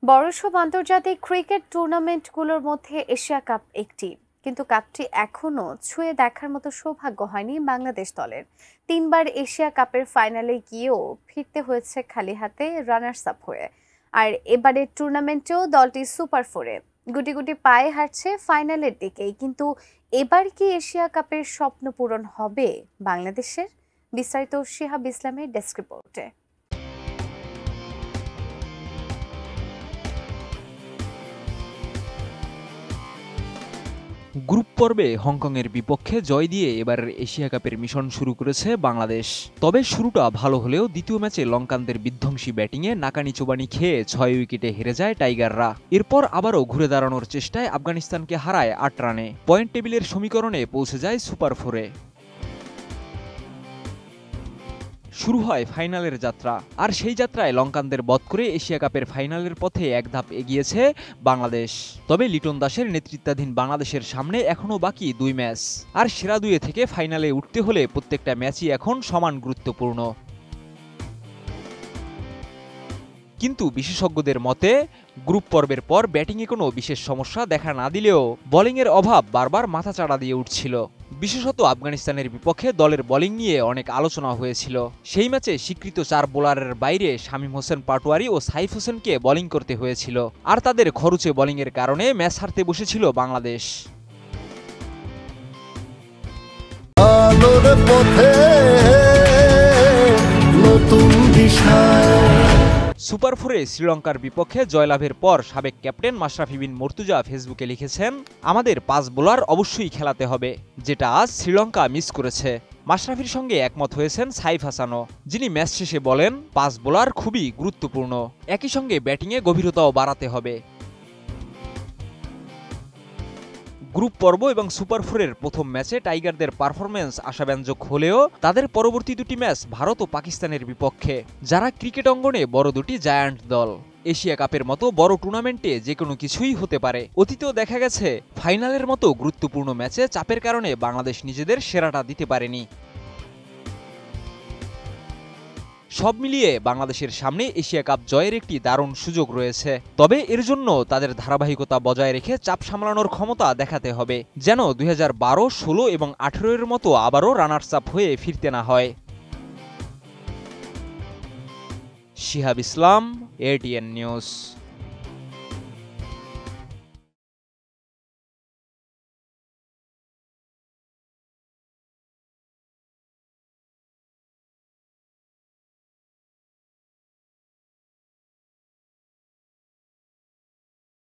বড়সড় আন্তর্জাতিক ক্রিকেট টুর্নামেন্টগুলোর মধ্যে এশিয়া কাপ একটি, কিন্তু কাপটি এখনো ছুঁয়ে দেখার মতো সৌভাগ্য হয়নি বাংলাদেশ দলের। তিনবার এশিয়া কাপের ফাইনালে গিয়েও ফিরতে হয়েছে খালি হাতে, রানার্স আপ হয়ে। আর এবারের টুর্নামেন্টেও দলটি সুপার ফোরে গুটি গুটি পায়ে হাঁটছে ফাইনালের দিকেই। কিন্তু এবার কি এশিয়া কাপের স্বপ্ন পূরণ হবে বাংলাদেশের? বিস্তারিত শিহাব ইসলামের ডেস্ক রিপোর্টে। গ্রুপ পর্বে হংকংয়ের বিপক্ষে জয় দিয়ে এবারের এশিয়া কাপের মিশন শুরু করেছে বাংলাদেশ। তবে শুরুটা ভালো হলেও দ্বিতীয় ম্যাচে লঙ্কানদের বিধ্বংসী ব্যাটিংয়ে নাকানি চোবানি খেয়ে 6 উইকেটে হেরে যায় টাইগাররা। এরপর আবারও ঘুরে দাঁড়ানোর চেষ্টায় আফগানিস্তানকে হারায় 8 রানে। পয়েন্ট টেবিলের সমীকরণে পৌঁছে যায় সুপার ফোরে। শুরু হয় ফাইনালের যাত্রা, আর সেই যাত্রায় লঙ্কানদের বধ করে এশিয়া কাপের ফাইনালের পথে এক ধাপ এগিয়েছে বাংলাদেশ। তবে লিটন দাসের নেতৃত্বাধীন বাংলাদেশের সামনে এখনও বাকি 2 ম্যাচ, আর সেরা 2 থেকে ফাইনালে উঠতে হলে প্রত্যেকটা ম্যাচই এখন সমান গুরুত্বপূর্ণ। কিন্তু বিশেষজ্ঞদের মতে গ্রুপ পর্বের পর ব্যাটিংয়ে কোনো বিশেষ সমস্যা দেখা না দিলেও বোলিংয়ের অভাব বারবার মাথাচাড়া দিয়ে উঠছিল। বিশেষত আফগানিস্তানের বিপক্ষে দলের বোলিং নিয়ে অনেক আলোচনা হয়েছিল। সেই ম্যাচে স্বীকৃত 4 বোলারের বাইরে শামীম হোসেন পাটোয়ারি ও সাইফ হোসেনকে বোলিং করতে হয়েছিল, আর তাদের খরুচে বোলিংয়ের কারণে ম্যাচ হারতে বসেছিল বাংলাদেশ। সুপার ফোরে শ্রীলঙ্কার বিপক্ষে জয়লাভের পর সাবেক ক্যাপ্টেন মাশরাফি বিন মুর্তজা ফেসবুকে লিখেছেন, আমাদের 5 বোলার অবশ্যই খেলাতে হবে, যেটা আজ শ্রীলঙ্কা মিস করেছে। মাশরাফির সঙ্গে একমত হয়েছেন সাইফ হাসানও, যিনি ম্যাচ শেষে বলেন 5 বোলার খুবই গুরুত্বপূর্ণ, একই সঙ্গে ব্যাটিংয়ে গভীরতাও বাড়াতে হবে। গ্রুপ পর্ব এবং সুপার ফোরের প্রথম ম্যাচে টাইগারদের পারফরম্যান্স আশাব্যঞ্জক হলেও তাদের পরবর্তী 2টি ম্যাচ ভারত ও পাকিস্তানের বিপক্ষে, যারা ক্রিকেট অঙ্গনে বড় 2টি জায়ান্ট দল। এশিয়া কাপের মতো বড় টুর্নামেন্টে যে কোনো কিছুই হতে পারে। অতীতেও দেখা গেছে ফাইনালের মতো গুরুত্বপূর্ণ ম্যাচে চাপের কারণে বাংলাদেশ নিজেদের সেরাটা দিতে পারেনি। সব মিলিয়ে বাংলাদেশের সামনে এশিয়া কাপ জয়ের একটি দারুণ সুযোগ রয়েছে। তবে এর জন্য তাদের ধারাবাহিকতা বজায় রেখে চাপ সামলানোর ক্ষমতা দেখাতে হবে, যেন 2012, 16 এবং 18 এর মতো আবারও রানার্স আপ হয়ে ফিরতে না হয়। শিহাব ইসলাম, ATN নিউজ।